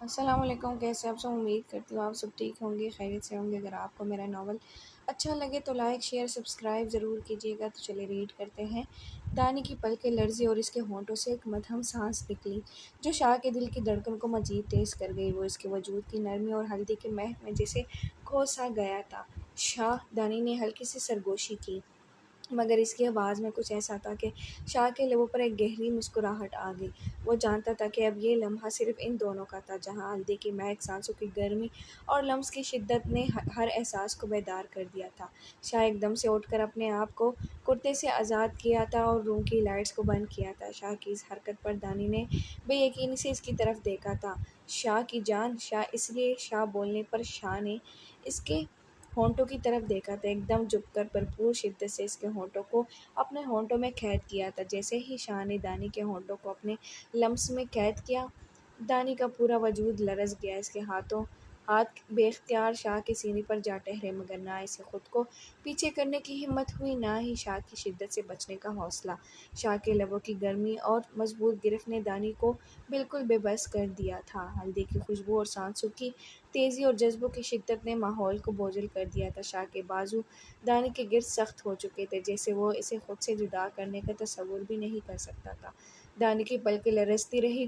السلام علیکم، کیسے آپ سب؟ امید کرتی ہوں آپ سب ٹھیک ہوں گے، خیریت سے ہوں گے۔ اگر آپ کو میرا ناول اچھا لگے تو لائک شیئر سبسکرائب ضرور کیجیے گا۔ تو چلے ریڈ کرتے ہیں۔ دانی کی پلکیں لرزی اور اس کے ہونٹوں سے ایک مدھم سانس نکلی جو شاہ کے دل کی دھڑکن کو مزید تیز کر گئی۔ وہ اس کے وجود کی نرمی اور ہلدی کے مہک میں جیسے کھو سا گیا تھا۔ شاہ، دانی نے ہلکی سی سرگوشی کی، مگر اس کی آواز میں کچھ ایسا تھا کہ شاہ کے لبوں پر ایک گہری مسکراہٹ آ گئی۔ وہ جانتا تھا کہ اب یہ لمحہ صرف ان دونوں کا تھا، جہاں ہلدی کی مہک، سانسوں کی گرمی اور لمس کی شدت نے ہر احساس کو بیدار کر دیا تھا۔ شاہ ایک دم سے اٹھ کر اپنے آپ کو کرتے سے آزاد کیا تھا اور روم کی لائٹس کو بند کیا تھا۔ شاہ کی اس حرکت پر دانی نے بے یقینی سے اس کی طرف دیکھا تھا۔ شاہ کی جان! شاہ! اس لیے شاہ بولنے پر شاہ نے اس کے ہونٹوں کی طرف دیکھا تھا، ایک دم جھک کر بھرپور شدت سے اس کے ہونٹوں کو اپنے ہونٹوں میں قید کیا تھا۔ جیسے ہی شاہ نے دانی کے ہونٹوں کو اپنے لمس میں قید کیا، دانی کا پورا وجود لرز گیا۔ اس کے ہاتھ بے اختیار شاہ کے سینے پر جا ٹھہرے، مگر نہ اسے خود کو پیچھے کرنے کی ہمت ہوئی، نہ ہی شاہ کی شدت سے بچنے کا حوصلہ۔ شاہ کے لبوں کی گرمی اور مضبوط گرفت نے دانی کو بالکل بے بس کر دیا تھا۔ ہلدی کی خوشبو اور سانسوں کی تیزی اور جذبوں کی شدت نے ماحول کو بوجھل کر دیا تھا۔ شاہ کے بازو دانی کے گرد سخت ہو چکے تھے، جیسے وہ اسے خود سے جدا کرنے کا تصور بھی نہیں کر سکتا تھا۔ دانی کی پلکیں لرزتی رہی،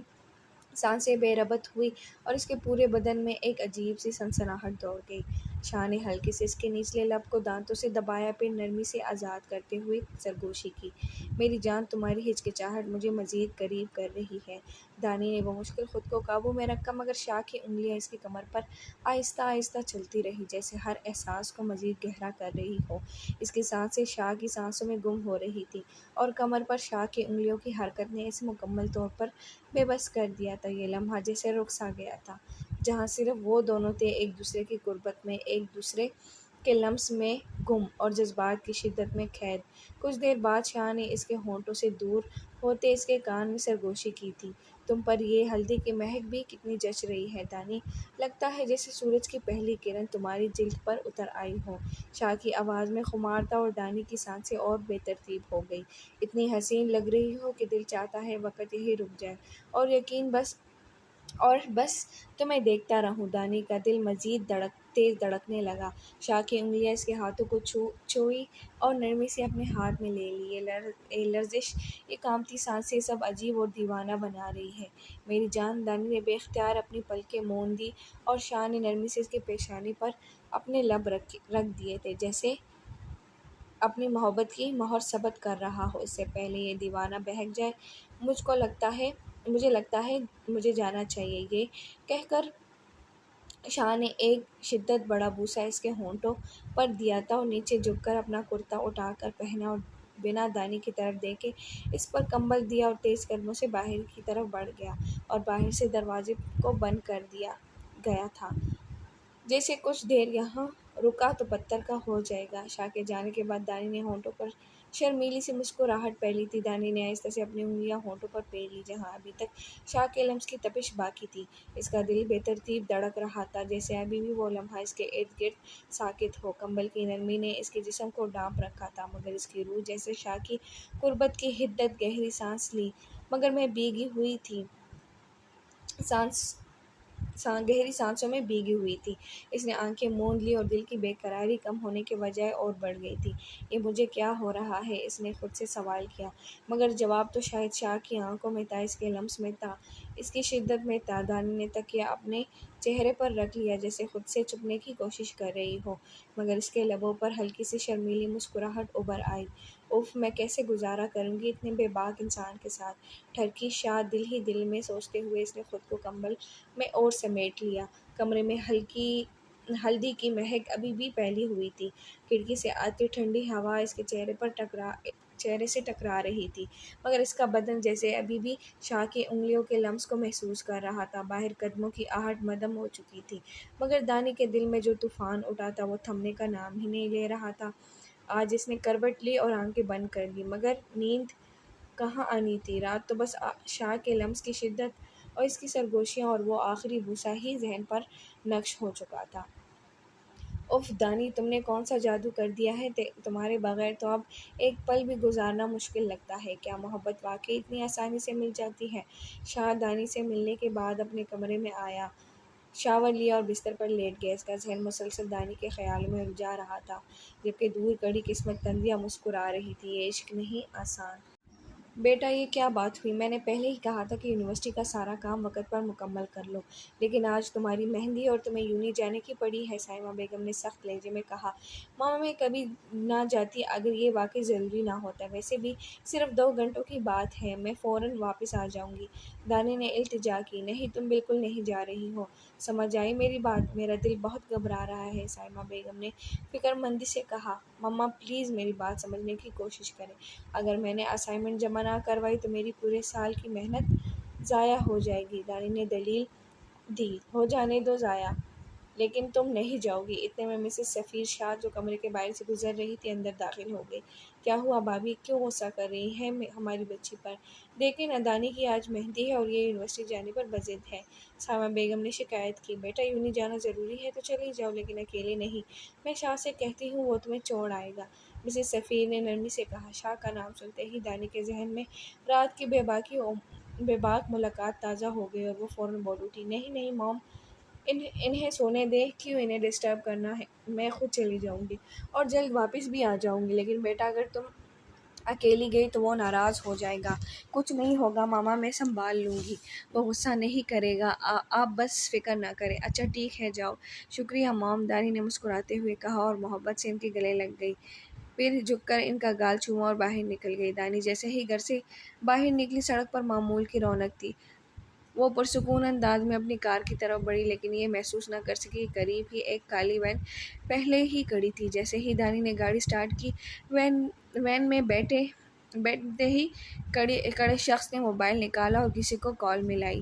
سانسیں بے ربط ہوئی اور اس کے پورے بدن میں ایک عجیب سی سنسناہٹ دوڑ گئی۔ شاہ نے ہلکے سے اس کے نچلے لب کو دانتوں سے دبایا، پھر نرمی سے آزاد کرتے ہوئے سرگوشی کی۔ میری جان، تمہاری ہچکچاہٹ مجھے مزید قریب کر رہی ہے۔ دانی نے بمشکل خود کو قابو میں رکھا، مگر شاہ کی انگلیاں اس کی کمر پر آہستہ آہستہ چلتی رہی، جیسے ہر احساس کو مزید گہرا کر رہی ہو۔ اس کی سانسیں شاہ کی سانسوں میں گم ہو رہی تھیں اور کمر پر شاہ کی انگلیوں کی حرکت نے اسے مکمل طور پر بے بس کر دیا تھا۔ یہ لمحہ جیسے رک سا گیا تھا، جہاں صرف وہ دونوں تھے، ایک دوسرے کی قربت میں، ایک دوسرے کے لمس میں گم اور جذبات کی شدت میں قید۔ کچھ دیر بعد شاہ نے اس کے ہونٹوں سے دور ہوتے اس کے کان میں سرگوشی کی تھی۔ تم پر یہ ہلدی کی مہک بھی کتنی جچ رہی ہے دانی، لگتا ہے جیسے سورج کی پہلی کرن تمہاری جلد پر اتر آئی ہو۔ شاہ کی آواز میں خمار تھا اور دانی کی سانسیں اور بے ترتیب ہو گئیں۔ اتنی حسین لگ رہی ہو کہ دل چاہتا ہے وقت یہیں رک جائے اور بس تمہیں دیکھتا رہوں۔ دانی کا دل مزید تیز دھڑکنے لگا۔ شاہ کی انگلیاں اس کے ہاتھوں کو چھوئی اور نرمی سے اپنے ہاتھ میں لے لی۔ یہ لرزش، یہ کانپتی سانسیں سب عجیب اور دیوانہ بنا رہی ہے۔ میری جان! دانی نے بے اختیار اپنی پلکیں مون دیں اور شاہ نے نرمی سے اس کی پیشانی پر اپنے لب رکھ دیے تھے، جیسے اپنی محبت کی مہر ثبت کر رہا ہو۔ اس سے پہلے یہ دیوانہ بہک جائے، مجھے لگتا ہے مجھے جانا چاہیے۔ یہ کہہ کر شاہ نے ایک شدت بڑا بوسہ اس کے ہونٹوں پر دیا تھا اور نیچے جھک کر اپنا کرتا اٹھا کر پہنا اور بنا دانی کی طرف دیکھے اس پر کمبل دیا اور تیز قدموں سے باہر کی طرف بڑھ گیا اور باہر سے دروازے کو بند کر دیا گیا تھا، جیسے کچھ دیر یہاں رکا تو پتھر کا ہو جائے گا۔ شاہ کے جانے کے بعد دانی نے ہونٹوں پر شرمیلی سی مسکراہٹ پھیلی تھی۔ دانی نے آہستہ سے اپنی انگلیاں ہونٹوں پر پھیر لی، جہاں ابھی تک شاہ کے لمس کی تپش باقی تھی۔ اس کا دل بے ترتیب دھڑک رہا تھا، جیسے ابھی بھی وہ لمحہ اس کے ارد گرد ساکت ہو۔ کمبل کی نرمی نے اس کے جسم کو ڈھانپ رکھا تھا، مگر اس کی روح جیسے شاہ کی قربت کی حدت گہری سانس لی، مگر میں بھیگی ہوئی تھی، گہری سانسوں میں بھیگی ہوئی تھی۔ اس نے آنکھیں موند لیں اور دل کی بے قراری کم ہونے کے بجائے اور بڑھ گئی تھی۔ یہ مجھے کیا ہو رہا ہے؟ اس نے خود سے سوال کیا، مگر جواب تو شاید شاہ کی آنکھوں میں تھا، اس کے لمس میں تھا، اس کی شدت میں تھا۔ دانی نے تکیہ اپنے چہرے پر رکھ لیا، جیسے خود سے چھپنے کی کوشش کر رہی ہو، مگر اس کے لبوں پر ہلکی سی شرمیلی مسکراہٹ ابھر آئی۔ اف، میں کیسے گزارا کروں گی اتنے بے باک انسان کے ساتھ؟ ٹھڑکی شاہ دل ہی دل میں سوچتے ہوئے اس نے خود کو کمبل میں اور سمیٹ لیا۔ کمرے میں ہلدی کی مہک ابھی بھی پھیلی ہوئی تھی۔ کھڑکی سے آتی ٹھنڈی ہوا اس کے چہرے سے ٹکرا رہی تھی، مگر اس کا بدن جیسے ابھی بھی شاہ کی انگلیوں کے لمس کو محسوس کر رہا تھا۔ باہر قدموں کی آہٹ مدھم ہو چکی تھی، مگر دانی کے دل میں جو طوفان اٹھا تھا وہ تھمنے کا نام ہی نہیں لے رہا تھا۔ آج اس نے کروٹ لی اور آنکھیں بند کر لیں، مگر نیند کہاں آنی تھی؟ رات تو بس شاہ کے لمس کی شدت اور اس کی سرگوشیاں اور وہ آخری بوسہ ہی ذہن پر نقش ہو چکا تھا۔ اف دانی، تم نے کون سا جادو کر دیا ہے؟ تمہارے بغیر تو اب ایک پل بھی گزارنا مشکل لگتا ہے۔ کیا محبت واقعی اتنی آسانی سے مل جاتی ہے؟ شاہ دانی سے ملنے کے بعد اپنے کمرے میں آیا شاور لیا اور بستر پر لیٹ گیا۔ اس کا ذہن مسلسل دانی کے خیالوں میں الجھا رہا تھا، جبکہ دور کڑی قسمت تنزیہ مسکرا رہی تھی۔ یہ عشق نہیں آسان۔ بیٹا یہ کیا بات ہوئی؟ میں نے پہلے ہی کہا تھا کہ یونیورسٹی کا سارا کام وقت پر مکمل کر لو، لیکن آج تمہاری مہندی اور تمہیں یوں ہی جانے کی پڑی ہے، سائمہ بیگم نے سخت لہجے میں کہا۔ ماما میں کبھی نہ جاتی اگر یہ واقعی ضروری نہ ہوتا، ویسے بھی صرف 2 گھنٹوں کی بات ہے، میں فوراً واپس آ جاؤں گی۔ دانی نے التجا کی۔ نہیں تم بالکل نہیں جا رہی ہو، سمجھ آئی میری بات؟ میرا دل بہت گھبرا رہا ہے، سائمہ بیگم نے فکر مندی سے کہا۔ مما پلیز میری بات سمجھنے کی کوشش کریں، اگر میں نے اسائنمنٹ جمع نہ کروائی تو میری پورے سال کی محنت ضائع ہو جائے گی، دانی نے دلیل دی۔ ہو جانے دو ضائع، لیکن تم نہیں جاؤ گی۔ اتنے میں مسز سفیر شاہ، جو کمرے کے باہر سے گزر رہی تھی، اندر داخل ہو گئی۔ کیا ہوا بھابھی، کیوں غصہ کر رہی ہیں ہماری بچی پر؟ دیکھیں نا، دانی کی آج مہندی ہے اور یہ یونیورسٹی جانے پر بضد ہے، سائمہ بیگم نے شکایت کی۔ بیٹا یوں نہیں جانا ضروری ہے تو چلی جاؤ، لیکن اکیلے نہیں، میں شاہ سے کہتی ہوں، وہ تمہیں چھوڑ آئے گا، مسز سفیر نے نرمی سے کہا۔ شاہ کا نام سنتے ہی دانی کے ذہن میں رات کی بے باک ملاقات تازہ ہو گئی اور وہ فوراً بول اٹھی۔ نہیں نہیں موم، انہیں سونے دیں، کیوں انہیں ڈسٹرب کرنا ہے، میں خود چلی جاؤں گی اور جلد واپس بھی آ جاؤں گی، لیکن بیٹا اگر تم اکیلی گئی تو وہ ناراض ہو جائے گا۔ کچھ نہیں ہوگا ماما، میں سنبھال لوں گی، وہ غصہ نہیں کرے گا، آپ بس فکر نہ کریں۔ اچھا ٹھیک ہے، جاؤ۔ شکریہ موم، دانی نے مسکراتے ہوئے کہا اور محبت سے ان کے گلے لگ گئی، پھر جھک کر ان کا گال چوما اور باہر نکل گئی۔ دانی جیسے ہی گھر سے باہر نکلی، سڑک پر معمول کی رونق تھی۔ وہ پرسکون انداز میں اپنی کار کی طرف بڑھی، لیکن یہ محسوس نہ کر سکی کہ قریب ہی ایک کالی وین پہلے ہی کھڑی تھی۔ جیسے ہی دانی نے گاڑی سٹارٹ کی، وین میں بیٹھتے ہی کڑے شخص نے موبائل نکالا اور کسی کو کال ملائی۔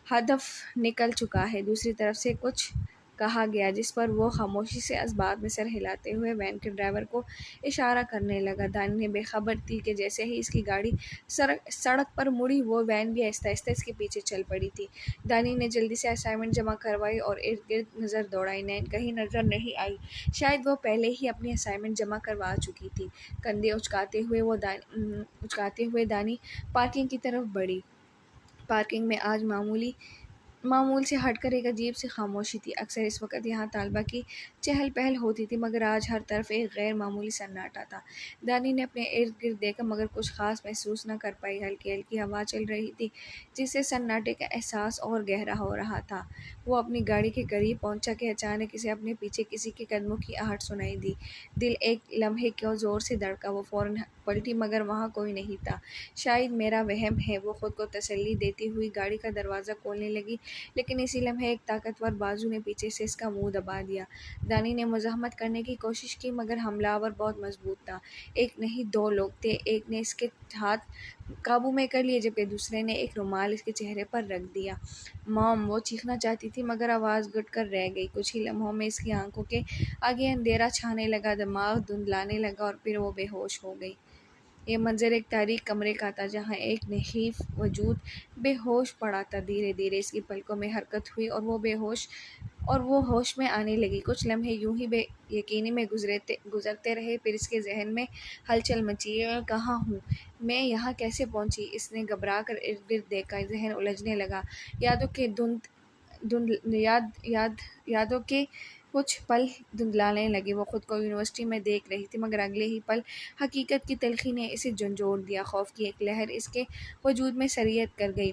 ہدف نکل چکا ہے۔ دوسری طرف سے کچھ کہا گیا، جس پر وہ خاموشی سے اسباب میں سر ہلاتے ہوئے وین کے ڈرائیور کو اشارہ کرنے لگا۔ دانی نے بے خبر تھی کہ جیسے ہی اس کی گاڑی سڑک پر مڑی، وہ وین بھی آہستہ آہستہ اس کے پیچھے چل پڑی تھی۔ دانی نے جلدی سے اسائنمنٹ جمع کروائی اور ارد گرد نظر دوڑائی۔ نین کہیں نظر نہیں آئی، شاید وہ پہلے ہی اپنی اسائنمنٹ جمع کروا چکی تھی۔ کندھے اچکاتے ہوئے دانی پارکنگ کی طرف بڑھی۔ پارکنگ میں آج معمول سے ہٹ کر ایک عجیب سی خاموشی تھی۔ اکثر اس وقت یہاں طلباء کی چہل پہل ہوتی تھی، مگر آج ہر طرف ایک غیر معمولی سناٹا تھا۔ دانی نے اپنے ارد گرد دیکھا، مگر کچھ خاص محسوس نہ کر پائی۔ ہلکی ہلکی ہوا چل رہی تھی، جس سے سناٹے کا احساس اور گہرا ہو رہا تھا۔ وہ اپنی گاڑی کے قریب پہنچا کہ اچانک اسے اپنے پیچھے کسی کے قدموں کی آہٹ سنائی دی۔ دل ایک لمحے کو زور سے دھڑکا۔ وہ فوراً پلٹی، مگر وہاں کوئی نہیں تھا۔ شاید میرا وہم ہے، وہ خود کو تسلی دیتی ہوئی گاڑی کا دروازہ کھولنے لگی، لیکن اسی لمحے ایک طاقتور بازو نے پیچھے سے اس کا منہ دبا دیا۔ دانی نے مزاحمت کرنے کی کوشش کی، مگر حملہ آور بہت مضبوط تھا۔ ایک نہیں دو لوگ تھے۔ ایک نے اس کے ہاتھ قابو میں کر لیے، جبکہ دوسرے نے ایک رومال اس کے چہرے پر رکھ دیا۔ موم، وہ چیخنا چاہتی تھی، مگر آواز گھٹ کر رہ گئی۔ کچھ ہی لمحوں میں اس کی آنکھوں کے آگے اندھیرا چھانے لگا، دماغ دھندلانے لگا اور پھر وہ بے ہوش ہو گئی۔ یہ منظر ایک تاریک کمرے کا تھا، جہاں ایک نحیف وجود بے ہوش پڑا تھا۔ دھیرے دھیرے اس کی پلکوں میں حرکت ہوئی اور وہ ہوش میں آنے لگی۔ کچھ لمحے یوں ہی بے یقینی میں گزرتے رہے، پھر اس کے ذہن میں ہلچل مچی۔ میں کہاں ہوں؟ میں یہاں کیسے پہنچی؟ اس نے گھبرا کر ارد گرد دیکھا۔ ذہن الجھنے لگا۔ یادوں کے کچھ پل دھندلانے لگے۔ وہ خود کو یونیورسٹی میں دیکھ رہی تھی، مگر اگلے ہی پل حقیقت کی تلخی نے اسے جھنجھوڑ دیا۔ خوف کی ایک لہر اس کے وجود میں سریت کر گئی۔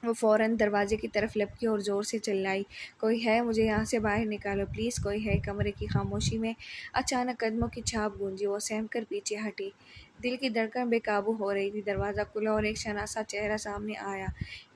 وہ فوراً دروازے کی طرف لپکی اور زور سے چلائی، کوئی ہے؟ مجھے یہاں سے باہر نکالو پلیز، کوئی ہے؟ کمرے کی خاموشی میں اچانک قدموں کی چھاپ گونجی۔ وہ سہم کر پیچھے ہٹی۔ دل کی دھڑکن بے قابو ہو رہی تھی۔ دروازہ کھلا اور ایک شناسا چہرہ سامنے آیا۔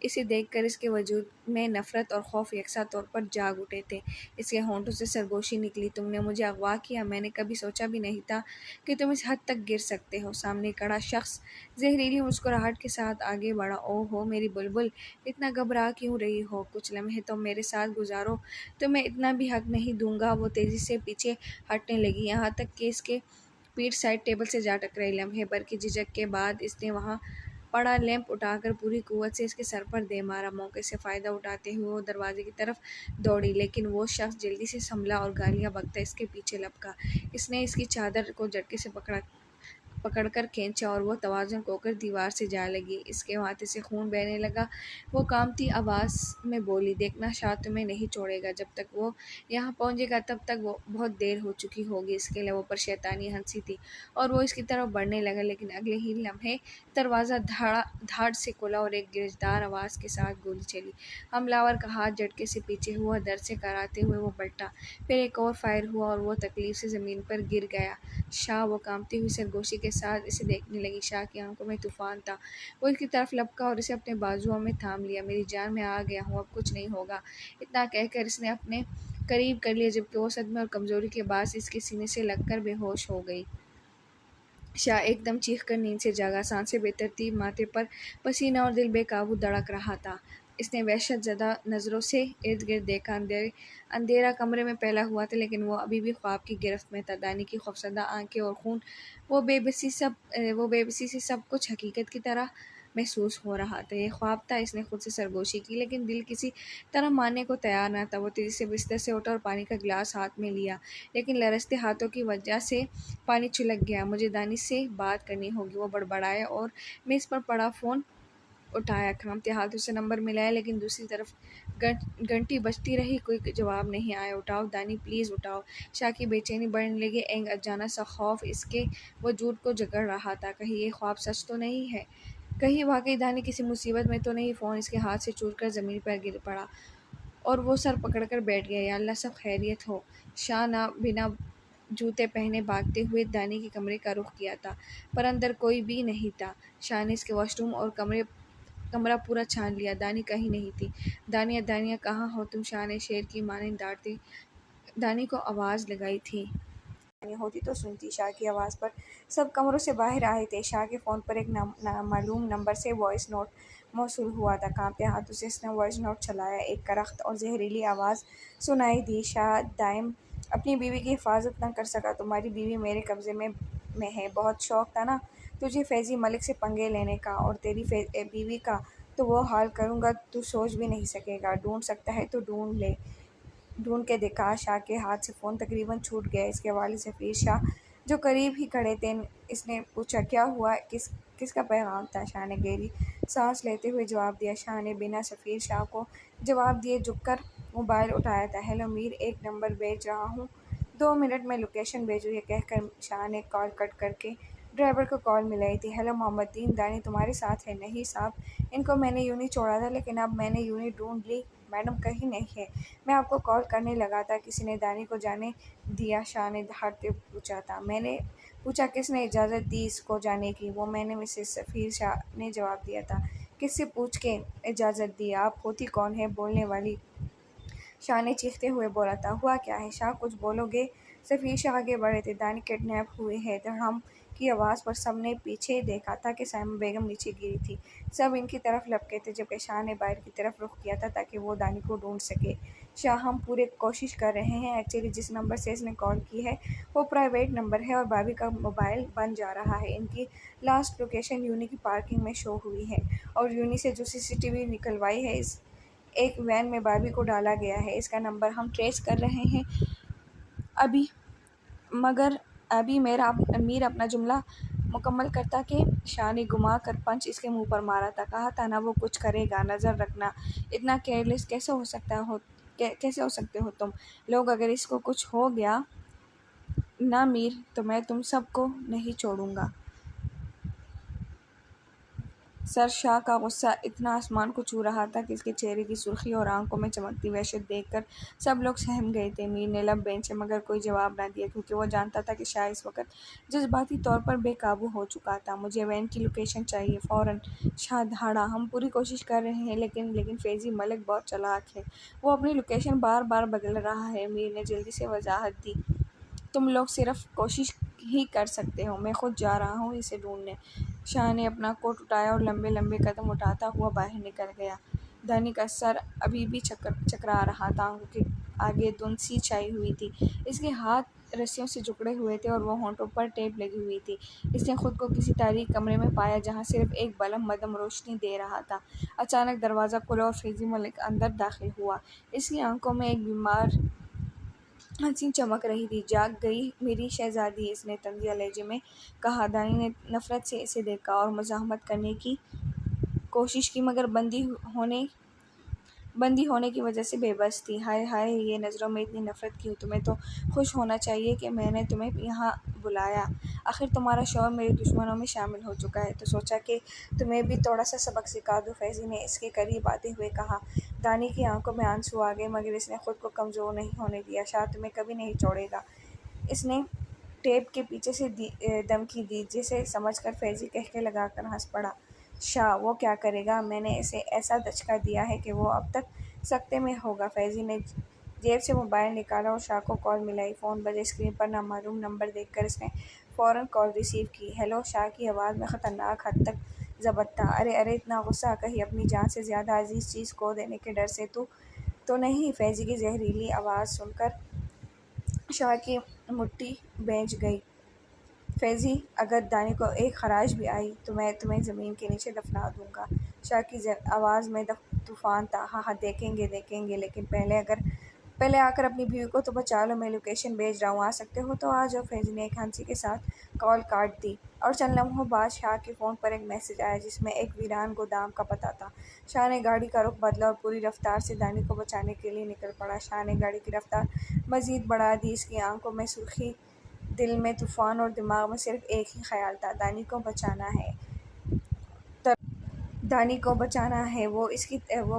اسے دیکھ کر اس کے وجود میں نفرت اور خوف یکساں طور پر جاگ اٹھے تھے۔ اس کے ہونٹوں سے سرگوشی نکلی۔ تم نے مجھے اغوا کیا؟ میں نے کبھی سوچا بھی نہیں تھا کہ تم اس حد تک گر سکتے ہو۔ سامنے کھڑا شخص زہریلی مسکراہٹ کے ساتھ آگے بڑھا۔ اوہ ہو میری بلبل، اتنا گھبرا کیوں رہی ہو؟ کچھ لمحے تم میرے ساتھ گزارو، تمہیں اتنا بھی حق نہیں دوں گا۔ وہ تیزی سے پیچھے ہٹنے لگی، یہاں تک کہ اس کے پیٹھ سائیڈ ٹیبل سے جا ٹکرائی۔ لمحے بھر کی جھجک کے بعد اس نے وہاں پڑا لیمپ اٹھا کر پوری قوت سے اس کے سر پر دے مارا۔ موقع سے فائدہ اٹھاتے ہوئے وہ دروازے کی طرف دوڑی، لیکن وہ شخص جلدی سے سنبھلا اور گالیاں بکتا اس کے پیچھے لپکا۔ اس نے اس کی چادر کو جھٹکے سے پکڑا۔ پکڑ کر کھینچا اور وہ توازن کھو کر دیوار سے جا لگی۔ اس کے ماتھے سے خون بہنے لگا۔ وہ کانپتی آواز میں بولی، دیکھنا شاہ تمہیں نہیں چھوڑے گا۔ جب تک وہ یہاں پہنچے گا تب تک وہ بہت دیر ہو چکی ہوگی۔ اس کے لبوں پر شیطانی ہنسی تھی اور وہ اس کی طرف بڑھنے لگا، لیکن اگلے ہی لمحے دروازہ دھاڑ سے کھلا اور ایک گرجدار آواز کے ساتھ گولی چلی۔ حملہ آور کا ہاتھ جھٹکے سے پیچھے ہوا، در سے کراتے ہوئے وہ پلٹا۔ پھر ایک اور فائر ہوا اور وہ تکلیف سے زمین پر گر گیا۔ شاہ، وہ کانپتی ہوئی سرگوشی کے ساتھ اسے دیکھنے لگی۔ شاہ کی آنکھوں میں طوفان تھا۔ وہ اس کی طرف لپکا اور اسے اپنے بازوؤں میں تھام لیا۔ میری جان، میں آ گیا ہوں، اب کچھ نہیں ہوگا۔ اتنا کہہ کر اس نے اپنے قریب کر لیا، جبکہ وہ صدمے اور کمزوری کے باعث اس کے سینے سے لگ کر بے ہوش ہو گئی۔ شاہ ایک دم چیخ کر نیند سے جاگا، سانسیں بے ترتیب، ماتھے پر پسینہ اور دل بے قابو دھڑک رہا تھا۔ اس نے وحشت زدہ نظروں سے ارد گرد دیکھا۔ اندھیرا کمرے میں پھیلا ہوا تھا، لیکن وہ ابھی بھی خواب کی گرفت میں تھا۔ دانی کی خوفزدہ آنکھیں اور خون، وہ بے بسی سے سب کچھ حقیقت کی طرح محسوس ہو رہا تھا۔ یہ خواب تھا۔ اس نے خود سے سرگوشی کی، لیکن دل کسی طرح ماننے کو تیار نہ تھا۔ وہ تیزی سے بستر سے اٹھا اور پانی کا گلاس ہاتھ میں لیا، لیکن لرزتے ہاتھوں کی وجہ سے پانی چھلک گیا۔ مجھے دانی سے بات کرنی ہوگی، وہ بڑبڑایا اور میز پر پڑا فون اٹھایا۔ کانپتے ہاتھوں سے نمبر ملایا، لیکن دوسری طرف گھنٹی بجتی رہی، کوئی جواب نہیں آیا۔ اٹھاؤ دانی، پلیز اٹھاؤ۔ شاہ کی بے چینی بڑھنے لگی۔ ایک اجانا سا خوف اس کے وجود کو جکڑ رہا تھا۔ کہیں یہ خواب سچ تو نہیں ہے؟ کہیں واقعی دانی کسی مصیبت میں تو نہیں؟ فون اس کے ہاتھ سے چھوٹ کر زمین پر گر پڑا اور وہ سر پکڑ کر بیٹھ گیا۔ یا اللہ، سب خیریت ہو۔ شاہ نے بنا جوتے پہنے بھاگتے ہوئے دانی کے کمرے کا رخ کیا تھا، پر اندر کوئی بھی نہیں تھا۔ شاہ نے اس کے واش روم اور کمرہ پورا چھان لیا، دانی کہیں نہیں تھی۔ دانیہ، دانیہ، کہاں ہو تم؟ شاہ نے شیر کی مانند ڈانٹتے دانی کو آواز لگائی تھی۔ دانی ہوتی تو سنتی۔ شاہ کی آواز پر سب کمروں سے باہر آئے تھے۔ شاہ کے فون پر ایک نامعلوم نمبر سے وائس نوٹ موصول ہوا تھا۔ کانپتے ہاتھوں سے اس نے وائس نوٹ چلایا۔ ایک کرخت اور زہریلی آواز سنائی دی، شاہ دائم اپنی بیوی کی حفاظت نہ کر سکا۔ تمہاری بیوی میرے قبضے میں ہے۔ بہت شوق تھا نا تجھے فیضی ملک سے پنگے لینے کا، اور تیری بیوی کا تو وہ حال کروں گا تو سوچ بھی نہیں سکے گا۔ ڈھونڈ سکتا ہے تو ڈھونڈ کے دکھا۔ شاہ کے ہاتھ سے فون تقریباً چھوٹ گیا۔ اس کے والد ظفیر شاہ جو قریب ہی کھڑے تھے، اس نے پوچھا، کیا ہوا؟ کس کا پیغام تھا؟ شاہ نے گہری سانس لیتے ہوئے جواب دیا۔ شاہ نے بنا ظفیر شاہ کو جواب دیے جھک کر موبائل اٹھایا تھا۔ ہیلو میر، ایک نمبر بھیج رہا ہوں، 2 منٹ میں لوکیشن بھیجو۔ یہ کہہ کر شاہ نے کال کٹ کر کے ڈرائیور کو کال ملائی تھی۔ ہیلو محمد دین، دانی تمہارے ساتھ ہے؟ نہیں صاحب، ان کو میں نے یوں ہی چھوڑا تھا، لیکن اب میں نے یوں ہی ڈھونڈ لی۔ میڈم کہیں نہیں ہے، میں آپ کو کال کرنے لگا تھا، کسی نے دانی کو جانے دیا؟ شاہ نے دہاڑتے پوچھا تھا۔ میں نے پوچھا کس نے اجازت دی اس کو جانے کی؟ وہ میں نے، مسز ظفیر شاہ نے جواب دیا تھا۔ کس سے پوچھ کے اجازت دی؟ آپ ہوتی کون ہے بولنے والی؟ شاہ نے چیختے ہوئے بولا تھا۔ ہوا کیا ہے شاہ، کچھ بولو گے؟ ظفیر شاہ آگے بڑھے تھے۔ دانی کڈنیپ ہوئی ہے۔ دھڑام کی آواز پر سب نے پیچھے دیکھا تھا کہ سائمہ بیگم نیچے گری تھی۔ سب ان کی طرف لپکے تھے، جبکہ شاہ نے باہر کی طرف رخ کیا تھا تاکہ وہ دانی کو ڈھونڈ سکے۔ شاہ، ہم پوری کوشش کر رہے ہیں۔ ایکچولی جس نمبر سے اس نے کال کی ہے وہ پرائیویٹ نمبر ہے اور بھابھی کا موبائل بند جا رہا ہے۔ ان کی لاسٹ لوکیشن یونی کی پارکنگ میں شو ہوئی ہے، اور یونی سے جو CCTV نکلوائی ہے، اس ایک وین میں بھابھی کو ڈالا گیا ہے۔ اس کا نمبر ہم ٹریس کر رہے ہیں مگر ابھی میر اپنا جملہ مکمل کرتا کہ شاہ نے گھما کر پنچ اس کے منہ پر مارا تھا۔ کہا تھا نا وہ کچھ کرے گا، نظر رکھنا۔ اتنا کیئرلیس کیسے ہو سکتے ہو تم لوگ؟ اگر اس کو کچھ ہو گیا نا میر، تو میں تم سب کو نہیں چھوڑوں گا۔ سر شاہ کا غصہ اتنا آسمان کو چھو رہا تھا کہ اس کے چہرے کی سرخی اور آنکھوں میں چمکتی وحشت دیکھ کر سب لوگ سہم گئے تھے۔ میر نے لب بھینچے مگر کوئی جواب نہ دیا، کیونکہ وہ جانتا تھا کہ شاہ اس وقت جذباتی طور پر بے قابو ہو چکا تھا۔ مجھے وین کی لوکیشن چاہیے، فوراً۔ شاہ دہاڑا۔ ہم پوری کوشش کر رہے ہیں، لیکن فیضی ملک بہت چالاک ہے، وہ اپنی لوکیشن بار بار بدل رہا ہے۔ میر نے جلدی سے وضاحت دی۔ تم لوگ صرف کوشش ہی کر سکتے ہو، میں خود جا رہا ہوں اسے ڈھونڈنے۔ شاہ نے اپنا کوٹ اٹھایا اور لمبے لمبے قدم اٹھاتا ہوا باہر نکل گیا۔ دانی کا سر ابھی بھی چکرا رہا تھا، آنکھوں کے آگے دھند سی چھائی ہوئی تھی۔ اس کے ہاتھ رسیوں سے جکڑے ہوئے تھے اور وہ ہونٹوں پر ٹیپ لگی ہوئی تھی۔ اس نے خود کو کسی تاریک کمرے میں پایا جہاں صرف ایک بلب مدھم روشنی دے رہا تھا۔ اچانک دروازہ کھلا اور فیضی ملک اندر داخل ہوا۔ اس کی آنکھوں میں ایک بیمار ہنسی چمک رہی تھی۔ جاگ گئی میری شہزادی، اس نے طنزیہ لہجے میں کہا۔ دانی نے نفرت سے اسے دیکھا اور مزاحمت کرنے کی کوشش کی، مگر بندی ہونے کی وجہ سے بے بس تھی۔ ہائے ہائے، یہ نظروں میں اتنی نفرت کیوں؟ تمہیں تو خوش ہونا چاہیے کہ میں نے تمہیں یہاں بلایا۔ آخر تمہارا شوہر میرے دشمنوں میں شامل ہو چکا ہے، تو سوچا کہ تمہیں بھی تھوڑا سا سبق سکھا دوں، فیضی نے اس کے قریب آتے ہوئے کہا۔ دانی کی آنکھوں میں آنسو آ گئے، مگر اس نے خود کو کمزور نہیں ہونے دیا۔ شاہ تمہیں کبھی نہیں چھوڑے گا، اس نے ٹیپ کے پیچھے سے دھمکی دی، جسے سمجھ کر فیضی قہقہے لگا کر ہنس پڑا۔ شاہ وہ کیا کرے گا؟ میں نے اسے ایسا دھچکا دیا ہے کہ وہ اب تک سکتے میں ہوگا۔ فیضی نے جیب سے موبائل نکالا اور شاہ کو کال ملائی۔ فون بجے، اسکرین پر نامعلوم نمبر دیکھ کر اس نے فوراً کال ریسیو کی۔ ہیلو، شاہ کی آواز میں خطرناک حد تک ضبط تھا۔ ارے ارے، اتنا غصہ؟ کہیں اپنی جان سے زیادہ عزیز چیز کھو دینے کے ڈر سے تو نہیں؟ فیضی کی زہریلی آواز سن کر شاہ کی مٹھی بھیج گئی۔ فیضی، اگر دانی کو ایک خراش بھی آئی تو میں تمہیں زمین کے نیچے دفنا دوں گا۔ شاہ کی آواز میں طوفان تھا۔ ہاں ہاں، دیکھیں گے، لیکن پہلے آ کر اپنی بیوی کو تو بچا لو۔ میں لوکیشن بھیج رہا ہوں، آ سکتے ہو تو آ جاؤ۔ فیضی نے ایک ہنسی کے ساتھ کال کاٹ دی، اور چند لمحوں بعد شاہ کے فون پر ایک میسج آیا، جس میں ایک ویران گودام کا پتہ تھا۔ شاہ نے گاڑی کا رخ بدلا اور پوری رفتار سے دانی کو بچانے کے لیے نکل پڑا۔ شاہ نے گاڑی کی رفتار مزید بڑھا دی، اس کی آنکھوں میں سرخی، دل میں طوفان، اور دماغ میں صرف ایک ہی خیال تھا، دانی کو بچانا ہے۔ دانی کو بچانا ہے۔ وہ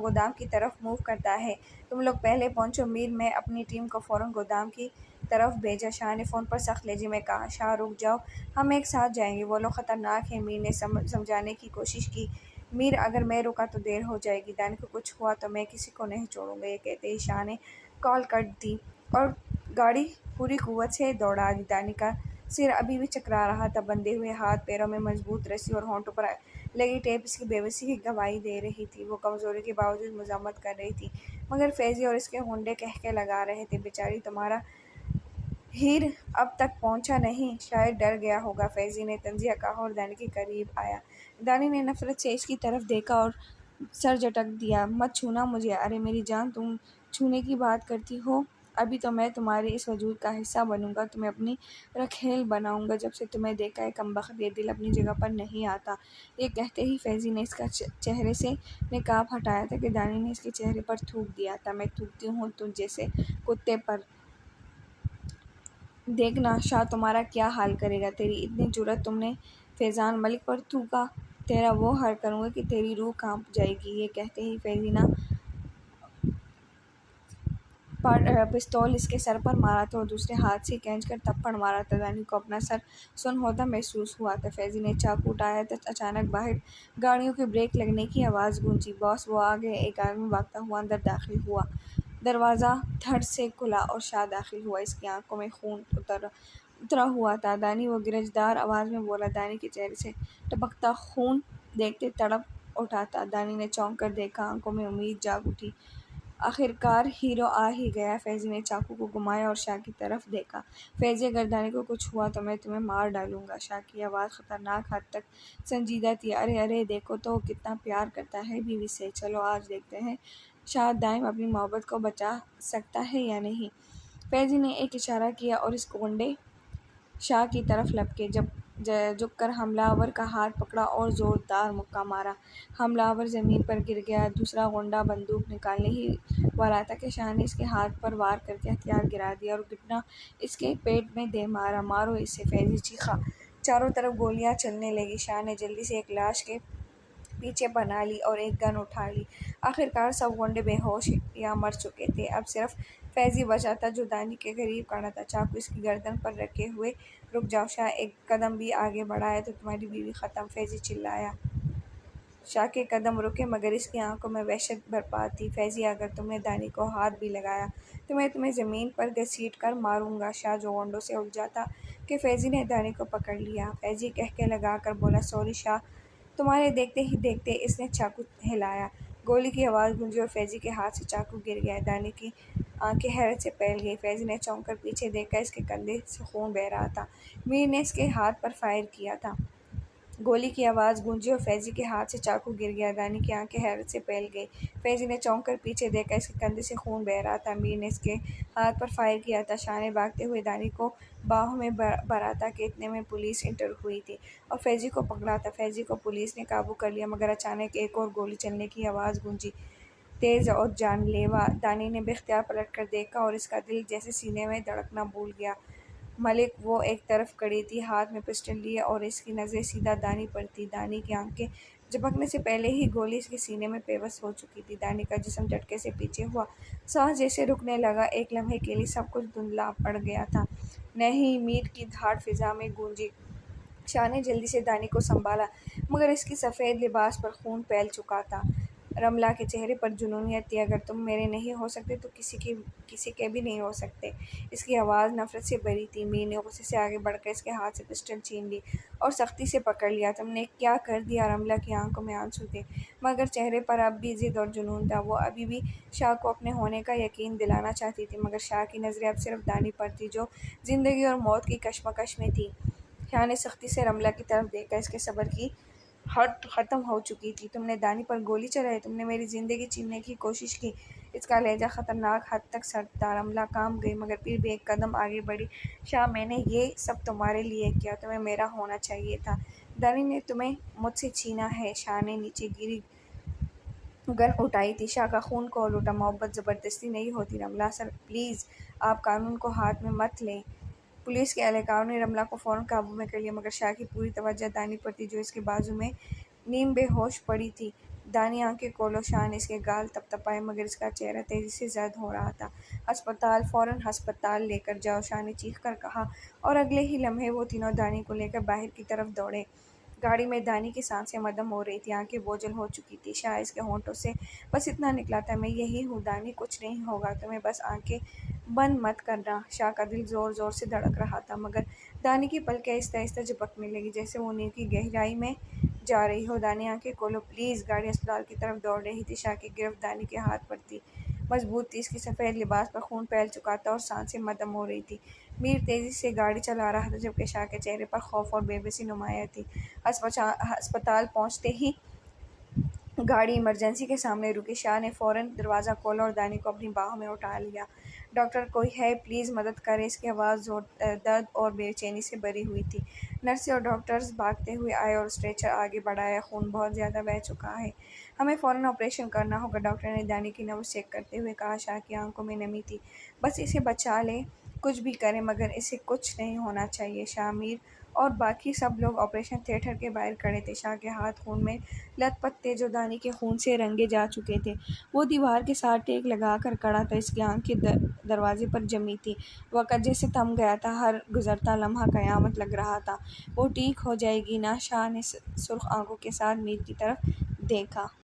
گودام کی طرف موو کرتا ہے۔ تم لوگ پہلے پہنچو میر، میں اپنی ٹیم کو فوراً گودام کی طرف بھیجا۔ شاہ نے فون پر سخت لہجے میں کہا۔ شاہ رک جاؤ، ہم ایک ساتھ جائیں گے، وہ لوگ خطرناک ہیں۔ میر نے سمجھانے کی کوشش کی۔ میر، اگر میں رکا تو دیر ہو جائے گی، دانی کو کچھ ہوا تو میں کسی کو نہیں چھوڑوں گا۔ یہ کہتے ہی شاہ نے کال کٹ دی اور گاڑی پوری قوت سے دوڑا دی۔ دانی کا سر ابھی بھی چکرا رہا تھا، بندھے ہوئے ہاتھ پیروں میں مضبوط رسی اور ہونٹوں پر لگی ٹیپ اس کی بے بسی کی گواہی دے رہی تھی۔ وہ کمزوری کے باوجود مزاحمت کر رہی تھی، مگر فیضی اور اس کے غنڈے قہقہے لگا رہے تھے۔ بیچاری تمہارا ہیر اب تک پہنچا نہیں، شاید ڈر گیا ہوگا، فیضی نے طنزیہ کہا اور دانی کے قریب آیا۔ دانی نے نفرت سے اس کی طرف دیکھا اور سر جھٹک دیا۔ مت چھونا مجھے، ارے میری جان، تم چھونے کی بات کرتی ہو؟ ابھی تو میں تمہارے اس وجود کا حصہ بنوں گا، تمہیں اپنی رکھیل بناؤں گا۔ جب سے تمہیں دیکھا ہے کمبخت، یہ دل اپنی جگہ پر نہیں آتا۔ یہ کہتے ہی فیضی نے اس کا چہرے سے نقاب ہٹایا تھا کہ دانی نے اس کے چہرے پر تھوک دیا تھا۔ میں تھوکتی ہوں تجھ جیسے کتے پر؟ دیکھنا شاہ تمہارا کیا حال کرے گا۔ تیری اتنی جرأت، تم نے فیضان ملک پر تھوکا؟ تیرا وہ حال کروں گا کہ تیری روح کانپ جائے گی۔ یہ کہتے ہی فیضی نے پستول اس کے سر پر مارا تھا اور دوسرے ہاتھ سے کھینچ کر تھپڑ مارا تھا۔ دانی کو اپنا سر سن ہوتا محسوس ہوا تھا۔ فیضی نے چاقو اٹھایا تھا، اچانک باہر گاڑیوں کے بریک لگنے کی آواز گونجی۔ باس، وہ آ گئے۔ ایک آدمی بھاگتا ہوا اندر داخل ہوا۔ دروازہ دھڑ سے کھلا اور شاہ داخل ہوا۔ اس کی آنکھوں میں خون اترا ہوا تھا۔ دانی، وہ گرجدار آواز میں بولا۔ دانی کے چہرے سے ٹپکتا خون دیکھتے تڑپ اٹھا تھا۔ دانی نے چونک کر دیکھا، آنکھوں میں امید جاگ اٹھی۔ آخرکار ہیرو آ ہی گیا۔ فیضی نے چاقو کو گھمایا اور شاہ کی طرف دیکھا۔ فیضی، اگر دانی کو کچھ ہوا تو میں تمہیں مار ڈالوں گا۔ شاہ کی آواز خطرناک حد تک سنجیدہ تھی۔ ارے ارے، دیکھو تو کتنا پیار کرتا ہے بیوی سے، چلو آج دیکھتے ہیں شاہ دائم اپنی محبت کو بچا سکتا ہے یا نہیں۔ فیضی نے ایک اشارہ کیا اور اس غنڈے شاہ کی طرف لپکے۔ جھک کر حملہ آور کا ہاتھ پکڑا اور زوردار مکہ مارا۔ حملہ آور زمین پر گر گیا۔ دوسرا غنڈہ بندوق نکالنے ہی والا تھا کہ شاہ نے اس کے ہاتھ پر وار کرکے ہتھیار گرا دیا اور گھٹنا اس کے پیٹ میں دے مارا۔ مارو اسے، فیضی چیخا۔ چاروں طرف گولیاں چلنے لگیں۔ شاہ نے جلدی سے ایک لاش کے پیچھے پناہ لی اور ایک گن اٹھا لی۔ آخرکار سب غنڈے بے ہوش یا مر چکے تھے۔ اب صرف فیضی بچا تھا، جو دانی کے قریب کھڑا تھا، چاقو اس کی گردن پر رکھے ہوئے۔ رک جاؤ، شاہ ایک قدم بھی آگے بڑھایا تو تمہاری بیوی ختم، فیضی چلایا۔ شاہ کے قدم رکے، مگر اس کی آنکھوں میں وحشت بھرپا تھی۔ فیضی، اگر تم نے دانی کو ہاتھ بھی لگایا تو میں تمہیں زمین پر گھسیٹ کر ماروں گا۔ شاہ جو غنڈوں سے الجھا تھا کہ فیضی نے دانی کو پکڑ لیا۔ فیضی قہقہے لگا کر بولا، سوری شاہ۔ تمہارے دیکھتے ہی دیکھتے اس نے چاقو ہلایا، گولی کی آواز گونجی اور فیضی کے ہاتھ سے چاقو گر گیا۔ دانی کی آنکھیں حیرت سے پھیل گئیں۔ فیضی نے چونک کر پیچھے دیکھا، اس کے کندھے سے خون بہہ رہا تھا۔ میر نے اس کے ہاتھ پر فائر کیا تھا۔ گولی کی آواز گونجی اور فیضی کے ہاتھ سے چاقو گر گیا۔ دانی کی آنکھیں حیرت سے پھیل گئیں۔ فیضی نے چونک کر پیچھے دیکھا، اس کے کندھے سے خون بہہ رہا تھا۔ میر نے اس کے ہاتھ پر فائر کیا تھا۔ شاہ نے بھاگتے ہوئے دانی کو باہوں میں بھرا تھا کہ اتنے میں پولیس انٹر ہوئی تھی اور فیضی کو پکڑا تھا۔ فیضی کو پولیس نے قابو کر لیا، مگر اچانک ایک اور گولی چلنے کی آواز گونجی، تیز اور جان لیوا۔ دانی نے بے اختیار پلٹ کر دیکھا اور اس کا دل جیسے سینے میں دھڑکنا بھول گیا۔ ملک وہ ایک طرف کھڑی تھی، ہاتھ میں پسٹل لیے، اور اس کی نظریں سیدھا دانی پر تھیں۔ دانی کی آنکھیں جھپکنے سے پہلے ہی گولی اس کے سینے میں پیوست ہو چکی تھی۔ دانی کا جسم جھٹکے سے پیچھے ہوا، سانس جیسے رکنے لگا۔ ایک لمحے کے لیے سب کچھ دھندلا پڑ گیا تھا۔ نہیں! میر کی دھاڑ فضا میں گونجی۔ شاہ نے جلدی سے دانی کو سنبھالا، مگر اس کی سفید لباس پر خون پھیل چکا تھا۔ رملہ کے چہرے پر جنونیت تھی۔ اگر تم میرے نہیں ہو سکتے تو کسی کے بھی نہیں ہو سکتے۔ اس کی آواز نفرت سے بھری تھی۔ میر نے غصے سے آگے بڑھ کر اس کے ہاتھ سے پسٹل چھین لی اور سختی سے پکڑ لیا۔ تم نے کیا کر دیا؟ رملہ کی آنکھوں میں آنسو تھے، مگر چہرے پر اب بھی ضد اور جنون تھا۔ وہ ابھی بھی شاہ کو اپنے ہونے کا یقین دلانا چاہتی تھی، مگر شاہ کی نظریں اب صرف دانی پر تھیں، جو زندگی اور موت کی کشمکش میں تھی۔ شاہ نے سختی سے رملہ کی طرف دیکھا۔ اس کے صبر کی حد ختم ہو چکی تھی۔ تم نے دانی پر گولی چلائی، تم نے میری زندگی چھیننے کی کوشش کی۔ اس کا لہجہ خطرناک حد تک سرد تھا۔ رملہ کانپ گئی، مگر پھر بھی ایک قدم آگے بڑھی۔ شاہ، میں نے یہ سب تمہارے لیے کیا، تمہیں میرا ہونا چاہیے تھا۔ دانی نے تمہیں مجھ سے چھینا ہے۔ شاہ نے نیچے گری گن اٹھائی تھی۔ شاہ کا خون کھول اٹھا۔ محبت زبردستی نہیں ہوتی رملہ سر، پلیز آپ قانون کو ہاتھ میں مت لیں۔ پولیس کے اہلکاروں نے رملہ کو فوراً قابو میں کر لیا، مگر شاہ کی پوری توجہ دانی پر تھی، جو اس کے بازو میں نیم بے ہوش پڑی تھی۔ دانی آنکھیں کھولو۔ شاہ نے اس کے گال تھپتھپائے، مگر اس کا چہرہ تیزی سے زرد ہو رہا تھا۔ ہسپتال، فوراً ہسپتال لے کر جاؤ، شاہ نے چیخ کر کہا، اور اگلے ہی لمحے وہ تینوں دانی کو لے کر باہر کی طرف دوڑے۔ گاڑی میں دانی کی سانسیں مدھم ہو رہی تھیں، آنکھیں بوجھل ہو چکی تھیں۔ شاہ، اس کے ہونٹوں سے بس اتنا نکلا تھا، میں یہی ہوں دانی، کچھ نہیں ہوگا تمہیں، بس آنکھیں بند مت کرنا۔ شاہ کا دل زور زور سے دھڑک رہا تھا، مگر دانی کی پلکیں آہستہ آہستہ جھپکنے لگیں، جیسے وہ نیند کی گہرائی میں جا رہی ہو۔ دانی آنکھیں کھولو پلیز۔ گاڑی اسپتال کی طرف دوڑ رہی تھی۔ شاہ کی گرفت دانی کے ہاتھ پر تھی، مضبوط تھی۔ اس کی سفید لباس پر خون پھیل چکا تھا اور سانسیں مدھم ہو رہی تھیں۔ میر تیزی سے گاڑی چلا رہا تھا، جبکہ شاہ کے چہرے پر خوف اور بے بسی نمایاں تھی۔ ہسپتال پہنچتے ہی گاڑی ایمرجنسی کے سامنے رکی۔ شاہ نے فوراً دروازہ کھولا اور دانی کو اپنی باہوں میں اٹھا لیا۔ ڈاکٹر کوئی ہے؟ پلیز مدد کریں۔ اس کی آواز درد اور بے چینی سے بھری ہوئی تھی۔ نرسیں اور ڈاکٹرز بھاگتے ہوئے آئے اور اسٹریچر آگے بڑھایا۔ خون بہت زیادہ بہہ چکا ہے، ہمیں فوراً آپریشن کرنا ہوگا، ڈاکٹر نے دانی کی نبض چیک کرتے ہوئے کہا۔ شاہ کی آنکھوں میں نمی تھی۔ بس اسے بچا لیں، کچھ بھی کریں، مگر اسے کچھ نہیں ہونا چاہیے۔ شاہ، میر اور باقی سب لوگ آپریشن تھیٹر کے باہر کھڑے تھے۔ شاہ کے ہاتھ خون میں لت پت تھے، جو دانی کے خون سے رنگے جا چکے تھے۔ وہ دیوار کے ساتھ ٹیک لگا کر کھڑا تھا، اس کی آنکھیں دروازے پر جمی تھیں۔ وقت جیسے تھم گیا تھا، ہر گزرتا لمحہ قیامت لگ رہا تھا۔ وہ ٹھیک ہو جائے گی نا؟ شاہ نے سرخ آنکھوں کے ساتھ میر کی طرف دیکھا۔